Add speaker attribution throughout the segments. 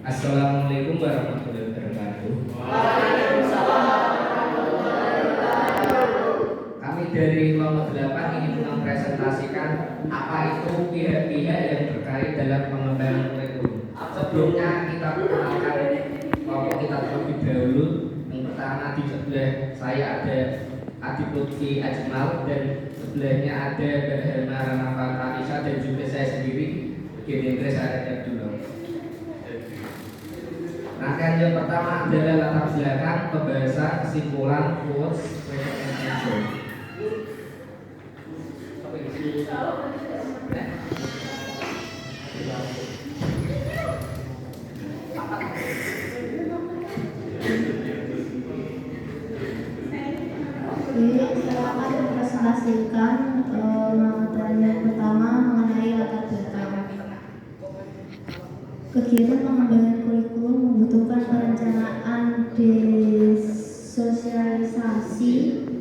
Speaker 1: Assalamualaikum warahmatullahi wabarakatuh. Kami dari kelompok 8 ingin mempresentasikan apa itu pihak-pihak yang terkait dalam pengembangan kurikulum. Sebelumnya kita perkenalkan kelompok kita terlebih dahulu. Yang pertama di sebelah saya ada Adi Putri Ajmal dan sebelahnya ada Mbak Helma Ranafa Kanisa dan juga saya sendiri Gini Inggris Arya Abdullah. Rangkaian yang pertama adalah latar belakang, pembahasan, kesimpulan, quotes, presentation.
Speaker 2: Saya akan mempresentasikan materi yang pertama mengenai latar belakang. Kegiatan pengembangan kurikulum membutuhkan perencanaan sosialisasi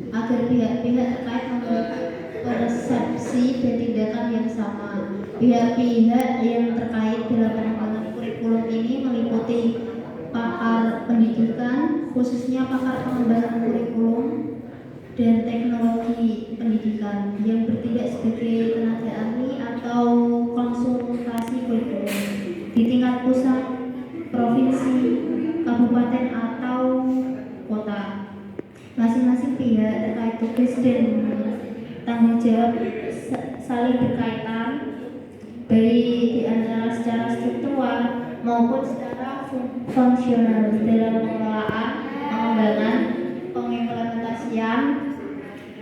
Speaker 2: agar pihak-pihak terkait memiliki persepsi dan tindakan yang sama. Pihak-pihak yang terkait dalam pengembangan kurikulum ini meliputi pakar pendidikan, khususnya pakar pengembangan kurikulum dan teknologi pendidikan yang bertindak sebagai tenaga ahli atau konsultasi kurikulum di tingkat pusat, provinsi, kabupaten atau kota. Masing-masing pihak terkait tugas dan tanggung jawab saling berkaitan, baik di antara secara struktural maupun secara fungsional dalam pengelolaan, pengembangan, pengimplementasian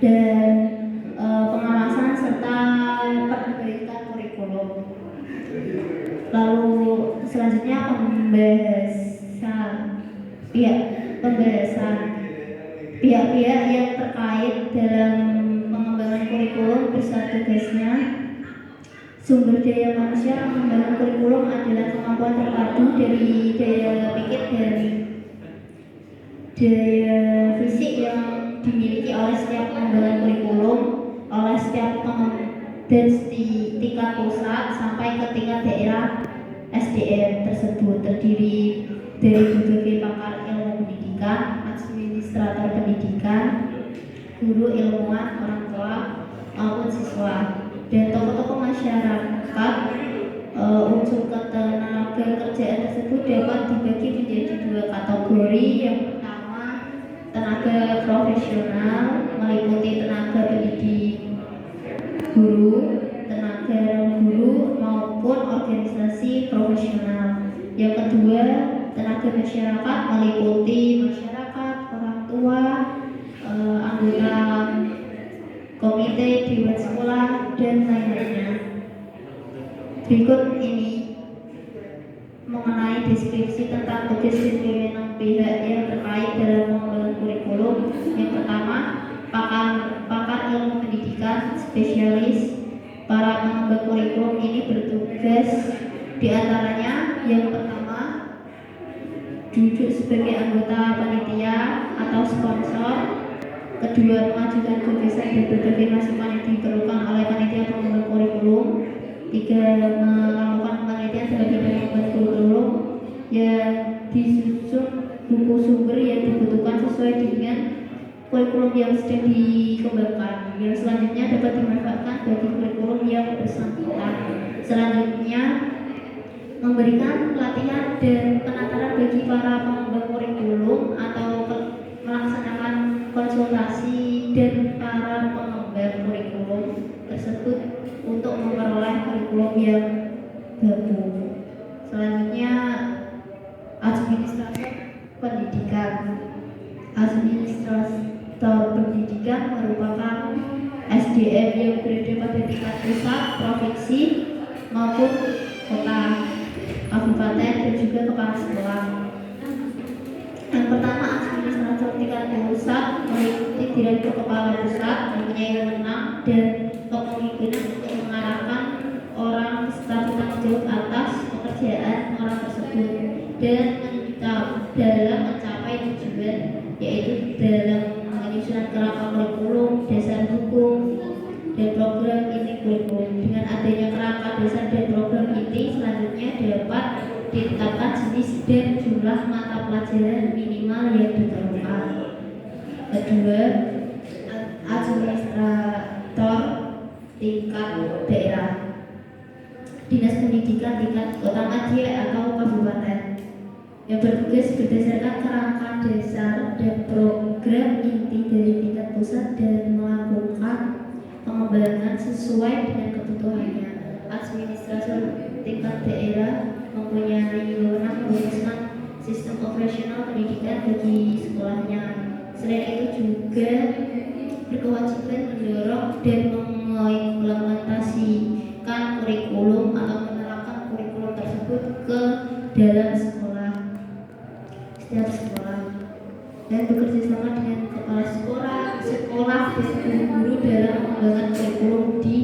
Speaker 2: dan pengawasan serta perbaikan kurikulum. Lalu selanjutnya pembahasan pihak-pihak yang terkait dalam pengembangan kurikulum beserta tugasnya. Sumber daya manusia pengembangan kurikulum adalah kemampuan terpadu dari daya pikir dan daya fisik yang dimiliki oleh setiap pengembangan kurikulum, oleh setiap dan di tingkat pusat sampai ke tingkat daerah. SDM tersebut terdiri dari berbagai pakar ilmu pendidikan, administrator pendidikan, guru, ilmuwan, orang tua maupun siswa, dan tokoh-tokoh masyarakat. Unsur ketenaga kerjaan tersebut dapat dibagi menjadi dua kategori. Yang pertama, tenaga profesional meliputi tenaga pendidik, guru, tenaga non-guru maupun organisasi profesional. Yang kedua, tenaga masyarakat meliputi masyarakat, orang tua, anggota komite dewan sekolah dan lain-lainnya. Berikut ini mengenai deskripsi tentang tugas dan wewenang pihak yang terkait dalam pengembangan kurikulum. Yang pertama, pakar ilmu pendidikan spesialis. Para pengembang kurikulum ini bertugas diantaranya yang pertama, duduk sebagai anggota panitia atau sponsor. Kedua, mengajukan gagasan dan berbagai masukan yang diperlukan oleh panitia pengembang kurikulum. Tiga, melakukan penelitian sebagai pengembang kurikulum yang disusun buku sumber yang dibutuhkan sesuai dengan kurikulum yang sedang dikembangkan, yang selanjutnya dapat dimanfaatkan bagi kurikulum yang bersangkutan. Selanjutnya, memberikan pelatihan dan penataran bagi para pengembang kurikulum atau melaksanakan konsultasi dan para pengembang kurikulum tersebut untuk memperoleh kurikulum yang baru. Selanjutnya, administrator pendidikan. Administrator pendidikan merupakan SDM yang berada pada tingkat pusat, provinsi maupun kota, kabupaten dan juga kepala sekolah. Yang pertama, administrator tingkat pusat meliputi direktur kepala pusat, mempunyai wewenang dan kepemimpinan untuk mengarahkan orang serta bertanggung jawab atas pekerjaan orang tersebut dan dalam mencapai tujuan, yaitu dalam penyusunan kerangka kurikulum, dasar hukum, dan program inti kurikulum. Dengan adanya kerangka dasar dan program inti, selanjutnya dapat ditetapkan jenis dan jumlah mata pelajaran minimal yang diperlukan. Kedua, administrator tingkat daerah, dinas pendidikan tingkat kota madya atau kabupaten yang bertugas berdasarkan kerangka dasar dan program inti dari tingkat pusat dan melakukan pengembangan sesuai dengan kebutuhannya. Administrator tingkat daerah mempunyai wewenang merumuskan sistem operasional pendidikan bagi sekolahnya. Selain itu juga berkewajiban mendorong dan mengimplementasikan kurikulum atau menerapkan kurikulum tersebut ke dalam setiap sekolah, dan bekerja sama dengan kepala sekolah dan guru dalam pengembangan kurikulum di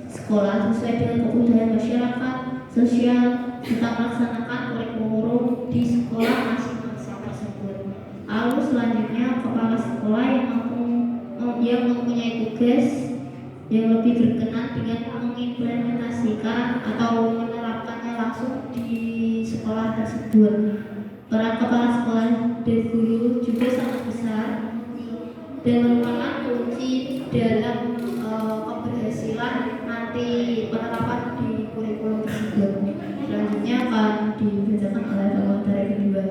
Speaker 2: sekolah sesuai dengan kebutuhan masyarakat sosial serta melaksanakan kurikulum di sekolah masing-masing tersebut. Lalu selanjutnya kepala sekolah yang mempunyai tugas yang lebih berkenan dengan mengimplementasikan atau menerapkannya langsung di sekolah tersebut. Peran kepala sekolah dan guru juga sangat besar dan merupakan kunci dalam keberhasilan nanti penerapan di kurikulum tersebut. Selanjutnya akan dibacakan oleh pengantar kedua.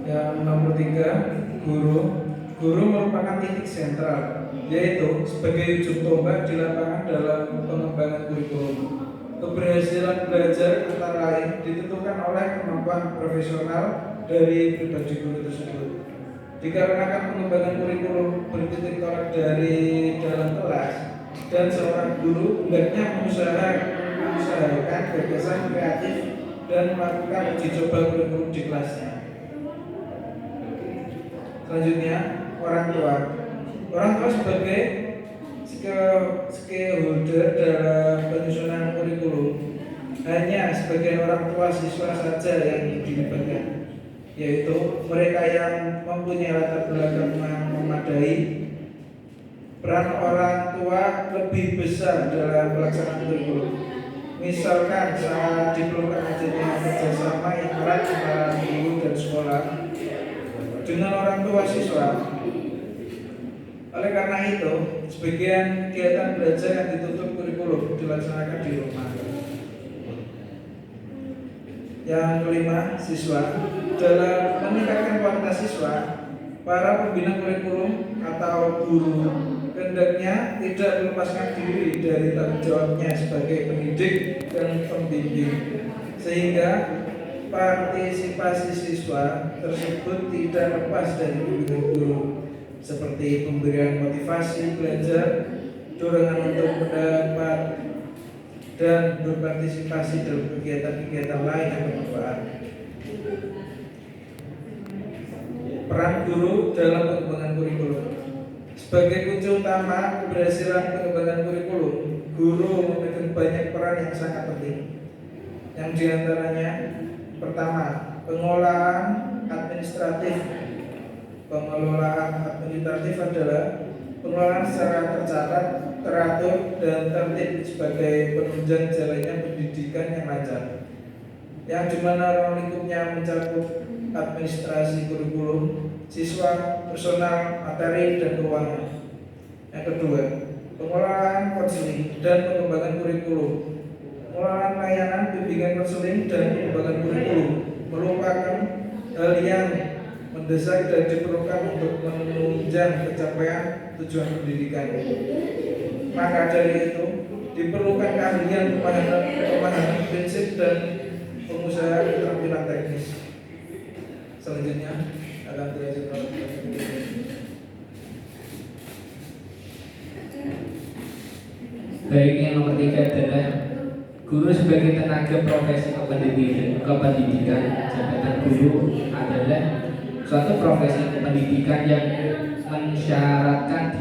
Speaker 3: Yang nomor 3, guru merupakan titik sentral, yaitu sebagai ujung tombak di lapangan dalam pengembangan kurikulum. Keberhasilan belajar antara lain ditentukan oleh kemampuan profesional dari pribadi guru tersebut. Dikarenakan pengembangan kurikulum bertitik tolak dari dalam kelas dan seorang guru hendaknya mengusahakan gagasan kreatif dan melakukan uji coba kurikulum di kelasnya. Selanjutnya, orang tua sebagai stakeholder dalam penyusunan kurikulum. Hanya sebagian orang tua siswa saja yang dilibatkan, yaitu mereka yang mempunyai latar belakang yang memadai. Peran orang tua lebih besar dalam pelaksanaan kurikulum. Misalkan saat diperlukan adanya kerjasama yang erat antara guru dan sekolah dengan orang tua siswa. Oleh karena itu, sebagian kegiatan belajar yang ditutup kurikulum dilaksanakan di rumah. Yang kelima, siswa. Dalam meningkatkan kualitas siswa, para pembina kurikulum atau guru hendaknya tidak melepaskan diri dari tanggung jawabnya sebagai pendidik dan pembimbing, sehingga partisipasi siswa tersebut tidak lepas dari bimbingan guru, seperti pemberian motivasi belajar, dorongan untuk mendapat, dan berpartisipasi dalam kegiatan-kegiatan lain yang bermanfaat. Peran guru dalam pengembangan kurikulum. Sebagai kunci utama keberhasilan pengembangan kurikulum, guru memegang banyak peran yang sangat penting. Yang diantaranya, pertama, pengelolaan administratif. Pengelolaan administratif adalah pengelolaan secara tercatat, teratur, dan tertib sebagai penunjang jalannya pendidikan yang lancar, yang dimana ruang lingkupnya mencakup administrasi kurikulum, siswa, personal, materi, dan keuangan. Yang kedua, pengelolaan konseling dan pengembangan kurikulum. Pengelolaan layanan bimbingan konseling dan pengembangan kurikulum merupakan hal yang mendesak dan diperlukan untuk menunjang pencapaian tujuan pendidikan. Maka dari itu diperlukan keahlian pemahaman prinsip dan pengusahaan keterampilan teknis. Selanjutnya akan diajarkan.
Speaker 1: Baik, yang nomor 3 adalah guru sebagai tenaga profesi kependidikan. Jabatan guru adalah suatu profesi kependidikan yang mensyaratkan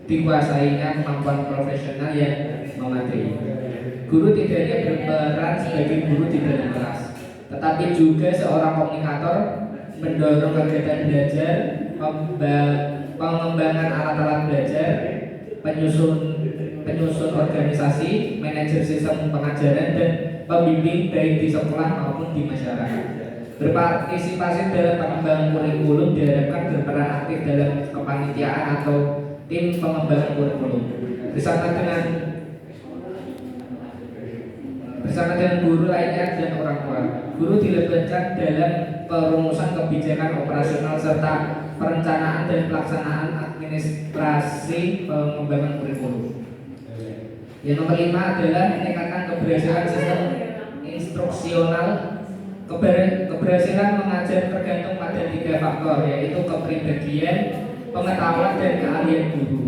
Speaker 1: dikuasainya kemampuan profesional yang memadai. Guru tidak hanya berperan sebagai guru di dalam kelas, tetapi juga seorang komunikator, mendorong kegiatan belajar, pengembangan alat-alat belajar, penyusun organisasi, manajer sistem pengajaran, dan pembimbing baik di sekolah maupun di masyarakat. Berpartisipasi dalam pengembangan kurikulum diharapkan berperan aktif dalam kepanitiaan atau tim pengembangan kurikulum bersama dengan guru lainnya dan orang tua. Guru dilibatkan dalam perumusan kebijakan operasional serta perencanaan dan pelaksanaan administrasi pengembangan kurikulum. Yang nomor 5 adalah meningkatkan keberhasilan sistem instruksional. Keberhasilan mengajar tergantung pada 3 faktor, yaitu kepribadian, pengetahuan, dan keahlian guru.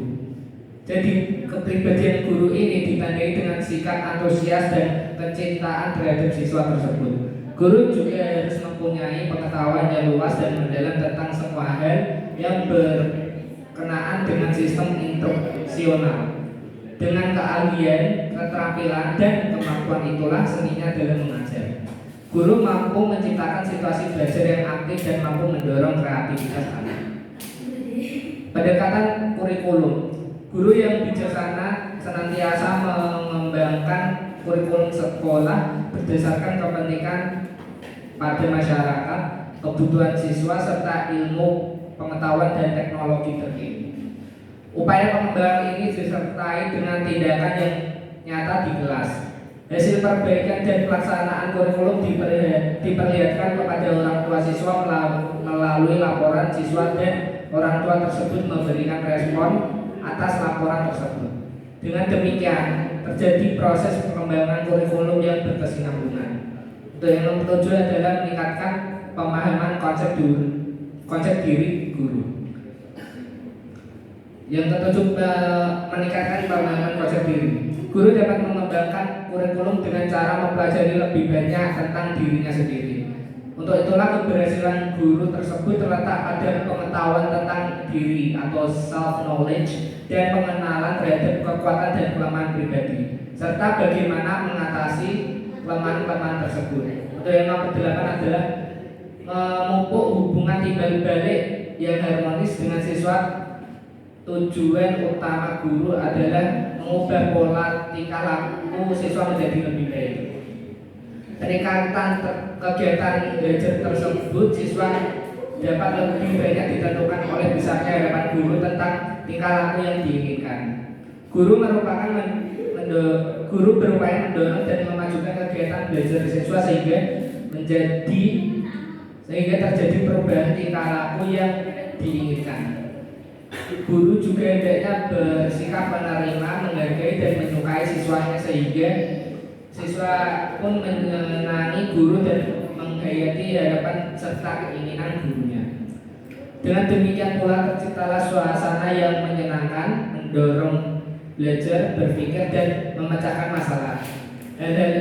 Speaker 1: Jadi kepribadian guru ini ditandai dengan sikap antusias dan kecintaan terhadap siswa tersebut. Guru juga harus mempunyai pengetahuan yang luas dan mendalam tentang semua hal yang berkenaan dengan sistem instruksional. Dengan keahlian, keterampilan, dan kemampuan itulah seninya dalam mengajar. Guru mampu menciptakan situasi belajar yang aktif dan mampu mendorong kreativitas anak. Pendekatan kurikulum. Guru yang bijaksana senantiasa mengembangkan kurikulum sekolah berdasarkan kepentingan pada masyarakat, kebutuhan siswa, serta ilmu, pengetahuan, dan teknologi terkini. Upaya pengembangan ini disertai dengan tindakan yang nyata di kelas. Hasil perbaikan dan pelaksanaan kurikulum diperlihatkan kepada orang tua siswa melalui laporan siswa, dan orang tua tersebut memberikan respon atas laporan tersebut. Dengan demikian, terjadi proses pengembangan kurikulum yang berkesinambungan. Untuk yang nomor 7 adalah meningkatkan pemahaman konsep diri guru. Yang ketujuh, meningkatkan pemahaman konsep diri. Guru dapat mengembangkan kurikulum dengan cara mempelajari lebih banyak tentang dirinya sendiri. Untuk itulah keberhasilan guru tersebut terletak pada pengetahuan tentang diri atau self knowledge dan pengenalan terhadap kekuatan dan kelemahan pribadi, serta bagaimana mengatasi kelemahan-kelemahan tersebut. Untuk yang nomor 8 adalah memupuk hubungan timbal balik yang harmonis dengan siswa. Tujuan utama guru adalah mengubah pola tingkah laku siswa menjadi lebih baik. Peningkatan kegiatan belajar tersebut, siswa dapat lebih banyak ditentukan oleh besarnya harapan guru tentang tingkah laku yang diinginkan. Guru berupaya mendorong dan memajukan kegiatan belajar siswa sehingga terjadi perubahan tingkah laku yang diinginkan. Guru juga hendaknya bersikap menerima, menghargai, dan menyukai siswanya sehingga siswa pun menyenangi guru dan menghayati harapan serta keinginan gurunya. Dengan demikian pula terciptalah suasana yang menyenangkan, mendorong belajar, berpikir, dan memecahkan masalah. Dan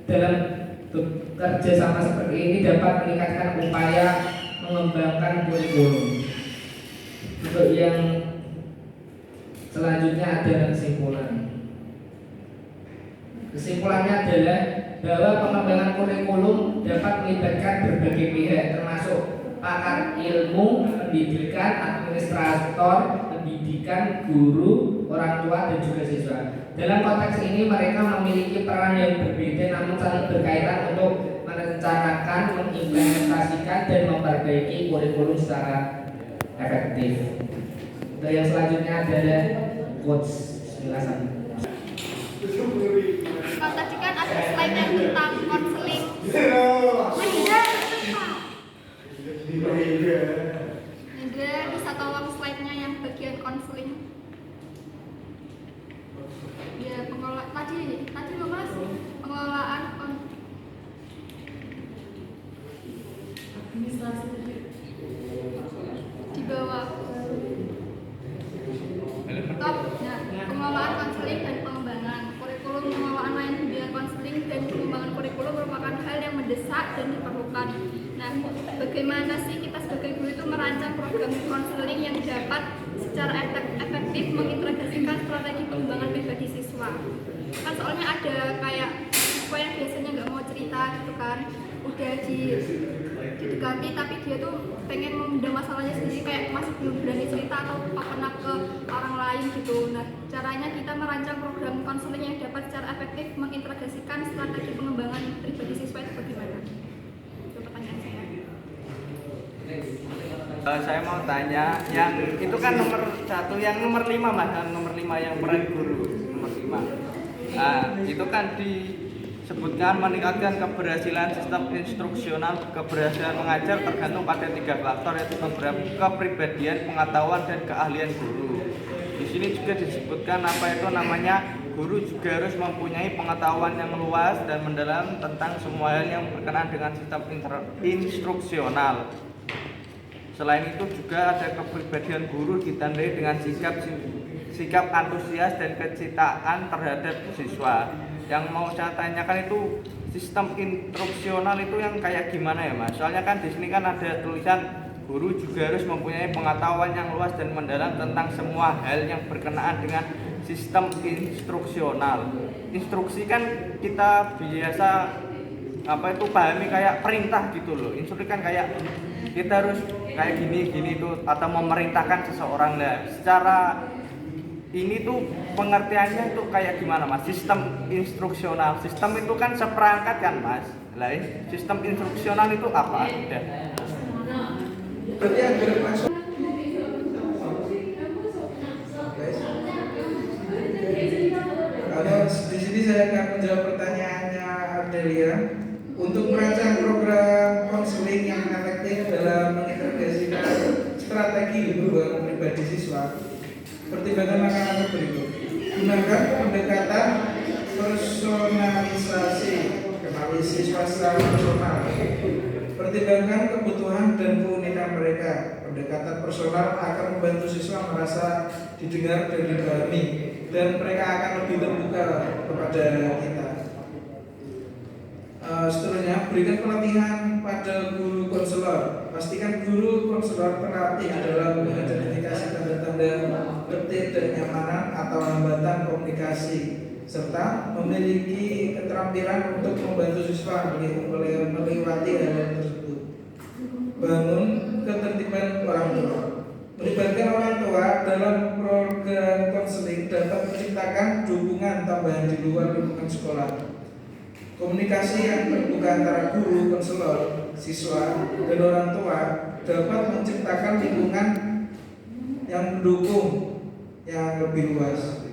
Speaker 1: dalam bekerja sama seperti ini dapat meningkatkan upaya mengembangkan kurikulum. Untuk yang selanjutnya adalah kesimpulan. Kesimpulannya adalah bahwa pengembangan kurikulum dapat melibatkan berbagai pihak, termasuk pakar ilmu, pendidikan, administrator pendidikan, guru, orang tua, dan juga siswa. Dalam konteks ini mereka memiliki peran yang berbeda namun saling berkaitan untuk merencanakan, mengimplementasikan, dan memperbaiki kurikulum secara efektif. Untuk yang selanjutnya adalah quotes penjelasan.
Speaker 4: Kalau tadi kan ada slide yang tentang konseling. Indra bisa tolong slide-nya yang bagian konseling. Ya, tadi lo mas pengelolaan administrasi di bawah. Top, nah, pengelolaan konseling dan pengembangan kurikulum, pengelolaan layanan bimbingan konseling dan pengembangan kurikulum merupakan hal yang mendesak dan diperlukan. Nah, bagaimana sih kita sebagai guru itu merancang program konseling yang dapat secara efektif mengintegrasikan strategi pengembangan pribadi siswa? Kan soalnya ada kayak siswa yang biasanya nggak mau cerita gitu kan, udah didekati tapi dia tuh pengen memendam masalahnya sendiri, kayak masih belum berani cerita atau open up ke orang lain gitu. Nah, caranya kita merancang program konseling yang dapat secara efektif mengintegrasikan strategi pengembangan pribadi siswa itu bagaimana? Itu pertanyaan saya.
Speaker 5: Saya mau tanya, yang itu kan nomor 1, yang nomor 5 Mas, nomor 5 yang peran guru, nomor 5. Itu kan disebutkan meningkatkan keberhasilan sistem instruksional, keberhasilan mengajar tergantung pada 3 faktor, yaitu kepribadian, pengetahuan, dan keahlian guru. Di sini juga disebutkan apa itu namanya, guru juga harus mempunyai pengetahuan yang luas dan mendalam tentang semua hal yang berkenaan dengan sistem instruksional. Selain itu juga ada kepribadian guru ditandai dengan sikap antusias dan kecintaan terhadap siswa. Yang mau saya tanyakan itu sistem instruksional itu yang kayak gimana ya Mas? Soalnya kan di sini kan ada tulisan guru juga harus mempunyai pengetahuan yang luas dan mendalam tentang semua hal yang berkenaan dengan sistem instruksional. Instruksi kan kita biasa itu pahami kayak perintah gitu loh. Instruksi kan kayak kita harus kayak gini itu atau memerintahkan seseorang lah. Secara ini tuh pengertiannya itu kayak gimana Mas? Sistem instruksional. Sistem itu kan seperangkat kan Mas. Lah, sistem instruksional itu apa? Udah.
Speaker 3: Berarti agar masuk. Kalau di sini saya akan menjawab pertanyaannya Ardelia. Untuk merancang program konseling yang efektif dalam mengintegrasikan strategi pengembangan pribadi siswa, pertimbangan langkah berikut. Gunakan pendekatan personalisasi, kenali siswa secara personal. Pertimbangkan kebutuhan dan keunikan mereka. Pendekatan personal akan membantu siswa merasa didengar dan dipahami, dan mereka akan lebih terbuka kepada kita. Seterusnya, berikan pelatihan pada guru konselor. Pastikan guru konselor terlatih dalam mengidentifikasi tanda-tanda ketidaknyamanan atau hambatan komunikasi, serta memiliki keterampilan untuk membantu siswa melewati hal tersebut. Bangun ketertiban orang tua. Melibatkan orang tua dalam program konseling dapat menciptakan dukungan tambahan di luar lingkungan sekolah. Komunikasi yang terbuka antara guru, konselor, siswa, dan orang tua dapat menciptakan lingkungan yang mendukung yang lebih luas.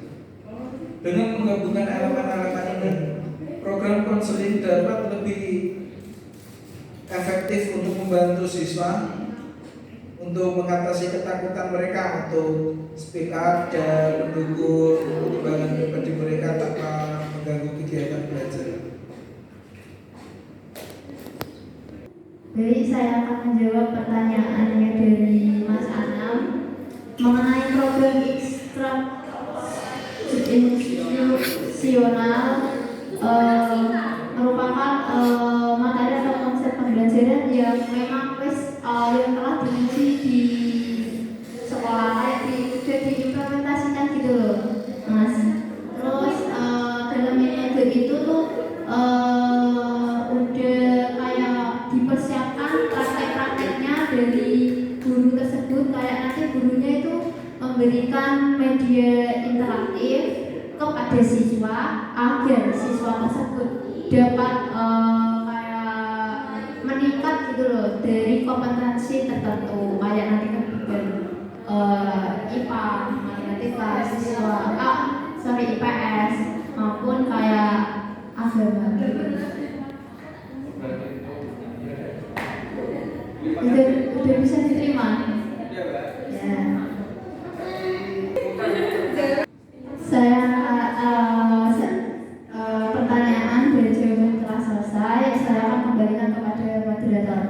Speaker 3: Dengan menggabungkan elemen-elemen ini, program konseling dapat lebih efektif untuk membantu siswa untuk mengatasi ketakutan mereka untuk speak up dan mendukung perkembangan pribadi mereka tanpa mengganggu kegiatan belajar.
Speaker 2: Jadi saya akan menjawab pertanyaannya dari Mas Anam mengenai program instruksional merupakan materi atau konsep pembelajaran yang memang yang telah diuji di sekolah, sudah diimplementasikan gitu loh, Mas. Terus dalam metode itu tuh udah kayak dipersiapkan praktek-prakteknya dari guru tersebut, kayak nanti gurunya itu memberikan media interaktif kepada siswa agar siswa tersebut dapat kayak meningkat gitu loh dari kompetensi tertentu, kayak nanti kan IPA, matematika, siswa IPS maupun kayak agama gitu. Udah bisa diterima? Ya. Saya pertanyaan dari jawaban telah selesai. Saya akan kembalikan kepada moderator.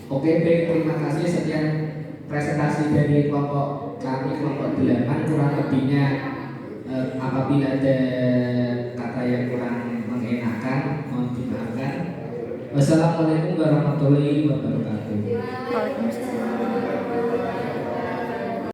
Speaker 1: Oke, baik, terima kasih. Sekian presentasi dari kelompok kami, kelompok 8. Kurang lebihnya apabila ada kata yang kurang mengenakan, mohon dimaafkan. Wassalamualaikum warahmatullahi wabarakatuh.
Speaker 6: Waalaikumsalam.